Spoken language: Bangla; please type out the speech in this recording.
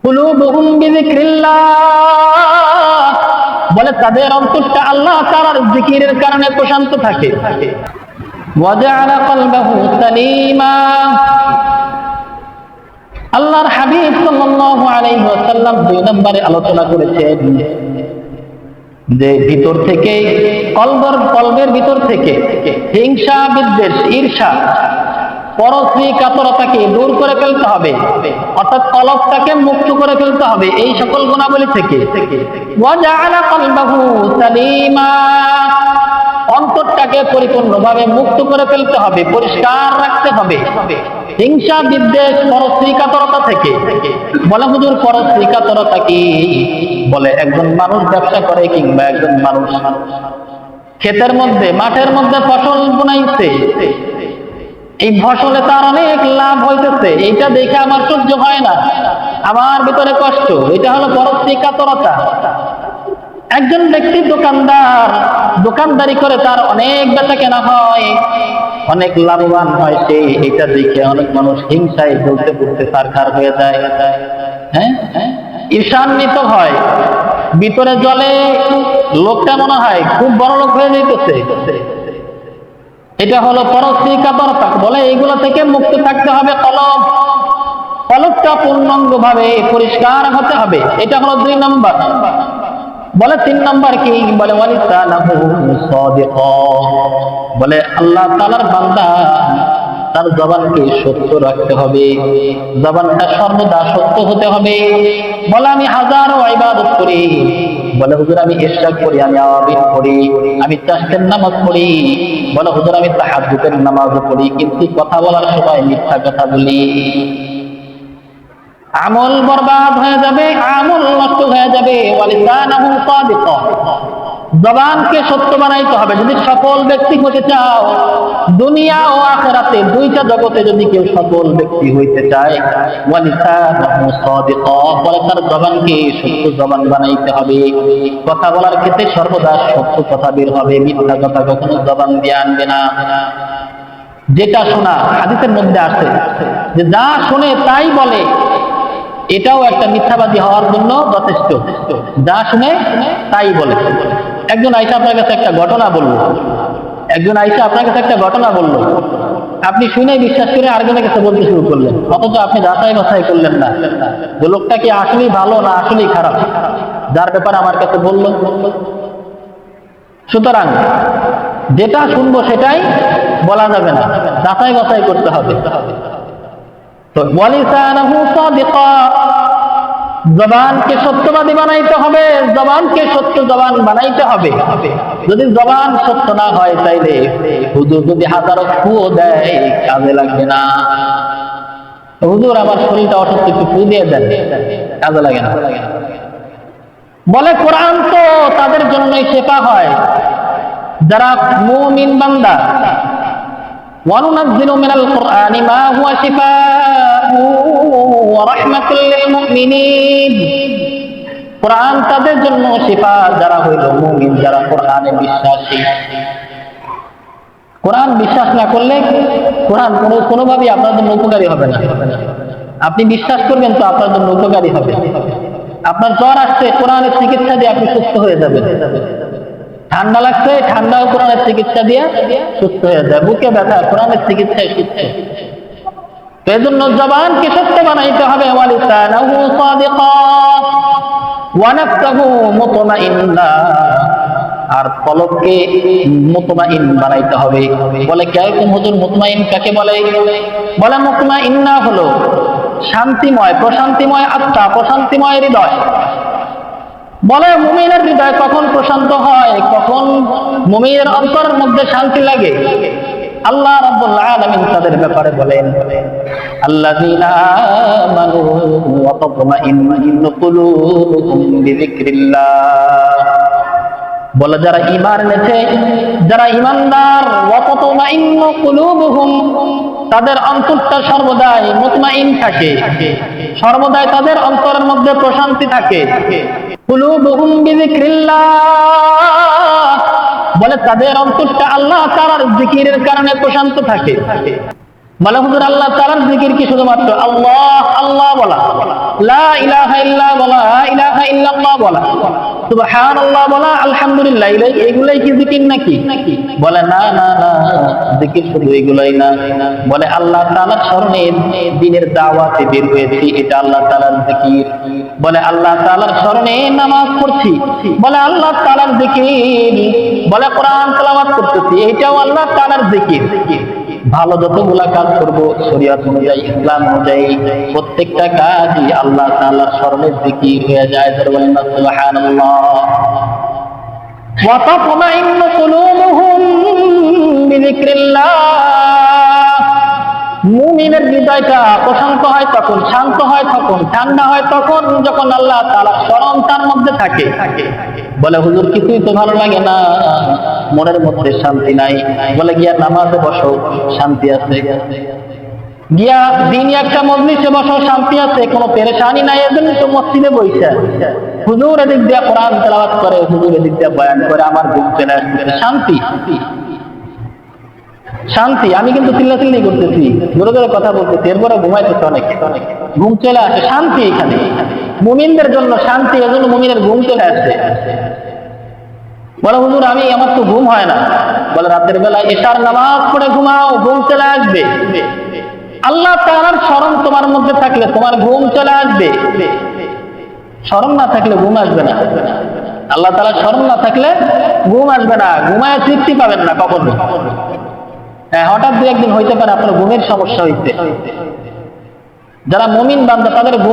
কুলুবুহুম বিযিকরিল্লাহ, বলে তাদের অন্তরটা আল্লাহ তাআলার জিকিরের কারণে প্রশান্ত থাকে। ওয়াজআলা কলবাহু সালিমা, আল্লাহর হাবিব সাল্লাল্লাহু আলাইহি ওয়াসাল্লাম 2 নম্বরে আলোচনা করেছেন যে ভিতর থেকে কলবের ভিতর থেকে হিংসা, বিদ্বেষ, ঈর্ষা, পরশ্রী কাতরতাকে দূর করে ফেলতে হবে, অর্থাৎ কলবটাকে মুক্ত করে ফেলতে হবে এই সকল গুণাবলী থেকে। ওয়াজআলা কলবাহু সালিমা, অন্তরটাকে পরিপূর্ণভাবে মুক্ত করে ফেলতে হবে, পরিষ্কার রাখতে হবে হিংসা, বিদ্বেষ, পরশ্রী কাতরতা থেকে। বলে হুজুর পরশ্রী কাতরতা কি? বলে একজন মানুষ ব্যবসা করে কিংবা একজন মানুষ ক্ষেতের মধ্যে, মাঠের মধ্যে ফসল বুনাইছে, এই ফসলে তার অনেক লাভ হইতেছে, এইটা দেখে আমার সহ্য হয় না, আমার ভিতরে কষ্ট, এটা হলো পরশ্রী কাতরতা। একজন ব্যক্তি দোকানদারি করে, তার অনেক বেচা কেনা হয়, অনেক লাভবান হয় সে, এটা দেখে অনেক মানুষ হিংসায় জ্বলতে পুড়তে সারখার হয়ে যায়, ঈর্ষান্বিত হয়, ভিতরে জলে, লোকটা মনে হয় খুব বড় লোক হয়ে যাইতেছে। এটা হলো পরশ্রী কাতরতা। বলে এইগুলো থেকে মুক্ত থাকতে হবে, কলবটা পূর্ণাঙ্গ ভাবে পরিষ্কার হতে হবে, এটা হলো 2 নম্বর। বলে 3 নম্বর কি? বলে ওয়ালিসানাহু সাদিকা, বলে আল্লাহ তাআলার বান্দা তার জবানকে সত্য রাখতে হবে, জবানটা সর্বদা সত্য হতে হবে। বলে আমি হাজারো ইবাদত করি, বলে হুজুর আমি ইশরাক করি, আমি আওয়াবিন করি, আমি তাসবিহের নামাজ পড়ি, বলে হুজুর আমি তাহাজ্জুদের নামাজ পড়ি, কিন্তু কথা বলার সময় মিথ্যা কথা বলি, আমল বরবাদ হয়ে যাবে, আমল নষ্ট হয়ে যাবে। ওয়ালিসানাহু সাদিকা, জবানকে সত্য বানাইতে হবে। যদি সফল ব্যক্তি হতে চাও, দুনিয়া ও আখিরাতে 2টা জগতে যদি কেউ সফল ব্যক্তি হইতে চায়, ওয়ালিসানাহু সাদিকা, বলে তার জবানকে সত্য জবান বানাইতে হবে। কথা বলার ক্ষেত্রে সর্বদা সত্য কথা বের হবে, মিথ্যা কথা কখনো জবান দিয়ে আনবে না। যেটা শোনা, হাদিসের মধ্যে আছে যে যা শুনে তাই বলে, এটাও একটা মিথ্যাবাদী হওয়ার জন্য যথেষ্ট। যা শুনে তাই বলে। একজন আইসা আপনার কাছে একটা ঘটনা বলল, আপনি শুনে বিশ্বাস করে আরেকজনের কাছে বলতে শুরু করলেন, অথচ আপনি যাচাই বাছাই করলেন না যে লোকটা কি আসলেই ভালো না আসলেই খারাপ, যার ব্যাপারে আমার কাছে বলল। সুতরাং যেটা শুনবো সেটাই বলা যাবে না, যাচাই বাছাই করতে হবে। তো ওয়ালিসানাহু সাদিকা, জবানকে সত্যবাদী বানাইতে হবে, জবানকে সত্য জবান বানাইতে হবে। যদি জবান সত্য না হয়, তাইলে হুজুর যদি হাজারো ফুও দেয় কাজে লাগবে না। হুজুর আমার শরীরটা অসুস্থ, একটু ফু দিয়ে দেন, কাজে লাগে না। বলে কোরআন তো তাদের জন্যই শেফা হয় যারা মুমিন বান্দা। ওয়ানুনাজ্জিলু মিনাল কুরআনি মা হুয়া শিফাউ ওয়া রাহমাতুল লিল মুমিনিন, কোরআন তাদের জন্য শিফা যারা হইল মুমিন, যারা কোরআনে বিশ্বাসী। কোরআন বিশ্বাস না করলে কোরআন কোনোভাবেই আপনার জন্য উপকারী হবে না। আপনি বিশ্বাস করবেন তো আপনার জন্য উপকারী হবে। আপনার জ্বর আসছে, কোরআনের চিকিৎসা দিয়ে আপনি সুস্থ হয়ে যাবেন। ঠান্ডা লাগছে, ঠান্ডাও কোরআনের চিকিৎসা দিয়ে সুস্থ হয়ে যায়। বুকে ব্যথা, কোরআনের চিকিৎসায় সুস্থ। তো এজন্য জবানকে সত্য বানাইতে হবে। ওয়ালিসানাহু সাদিকা ওয়া নাফসাহু মুতমাইন্না, আর কলবকে মুতমাইন বানাইতে হবে। বলে কেমন হুজুর মুতমাইন কাকে বলে? বলে মুতমাইন্না হলো শান্তিময়, প্রশান্তিময় আত্মা, প্রশান্তিময় হৃদয়। বলে মুমিনের হৃদয় কখন প্রশান্ত হয়, কখন মুমিনের অন্তরের মধ্যে শান্তি লাগে? আল্লাহ রাব্বুল আলামিন তাদের ব্যাপারে বলেন, আল্লাযীনা আমানু ওয়া তাতমাইন্নু কুলুবুহুম বিযিকরিল্লাহ, বলে যারা ঈমান এনেছে, যারা ঈমানদার, ওয়া তাতমাইন্নু কুলুবুহুম, তাদের অন্তরটা সর্বদাই মুতমাইন থাকে, সর্বদাই তাদের অন্তরের মধ্যে প্রশান্তি থাকে। কুলুবুহুম বিযিকরিল্লাহ, বলে তাদের অন্তরটা আল্লাহ তাআলার জিকিরের কারণে প্রশান্ত থাকে। বলে হুজুর আল্লাহ তাআলার জিকির কি শুধুমাত্র আল্লাহ আল্লাহ বলা? লা ইলাহা ইল্লা বলা, লা ইলাহা ইল্লাল্লাহ বলা, সুবহানাল্লাহ বলা, আলহামদুলিল্লাহ, এগুলাই কি জিকির নাকি? বলে না না না, জিকির শুধু এগুলাই না। বলে আল্লাহ তাআলার স্মরণে দ্বীনের দাওয়াতে বের হয়েছি, এটা আল্লাহ তাআলার জিকির। বলে আল্লাহ তাআলার স্মরণে নামাজ পড়ছি, বলে আল্লাহ তাআলার জিকির। বলে কোরআন তেলাওয়াত করতেছি, এটাও আল্লাহ তাআলার জিকির। ভালো যতগুলা কাজ করবো শরীয়ত অনুযায়ী, ইসলাম অনুযায়ী, প্রত্যেকটা কাজই আল্লাহ তাআলার স্মরণের জিকির হয়ে যায়। বলেন না সুবহানাল্লাহ। ওয়া তাতমাইন্নু কুলুবুহুম বিযিকরিল্লাহ। মুমিনের হৃদয়টা প্রশান্ত হয় তখন, শান্ত হয় তখন, ঠান্ডা হয় তখন, যখন আল্লাহ তাআলার স্মরণ তার মধ্যে থাকে। বলে হুজুর কিছুই তো ভালো লাগে না, মনের মধ্যে শান্তি নাই। বলে গিয়া নামাজে বসো, শান্তি আছে। গিয়া দিনই একটা মজলিসে বসো, শান্তি আছে, কোনো পেরেশানি নাই। এজন্য তো মসজিদে বইছে। হুজুর এদিক দিয়া কোরআন তেলাওয়াত করে, হুজুর এদিক দিয়া বয়ান করে, আমার ঘুম চলে আসছে। শান্তি শান্তি। আমি কিন্তু চিল্লাচিল্লি করতেছি, জোরে জোরে কথা বলতেছি, এরপরে ঘুমাইতেছে অনেকে, ঘুম চলে আসে। শান্তি এখানে মুমিনদের জন্য শান্তি, এজন্য মুমিনের ঘুম চলে আসে। বলে হুজুর আমার তো ঘুম হয় না। বলে রাতের বেলা এশার নামাজ পড়ে ঘুমাও, ঘুম চলে আসবে। আল্লাহ তাআলার স্মরণ তোমার মধ্যে থাকলে তোমার ঘুম চলে আসবে। স্মরণ না থাকলে ঘুম আসবে না। আল্লাহ তাআলার স্মরণ না থাকলে ঘুম আসবে না, ঘুমায় তৃপ্তি পাবেন না কখনো। হ্যাঁ, হঠাৎ দু একদিন হইতে পারে আপনার ঘুমের সমস্যা হইতে। যারা মুমিন বান্দা তাদের ঘুম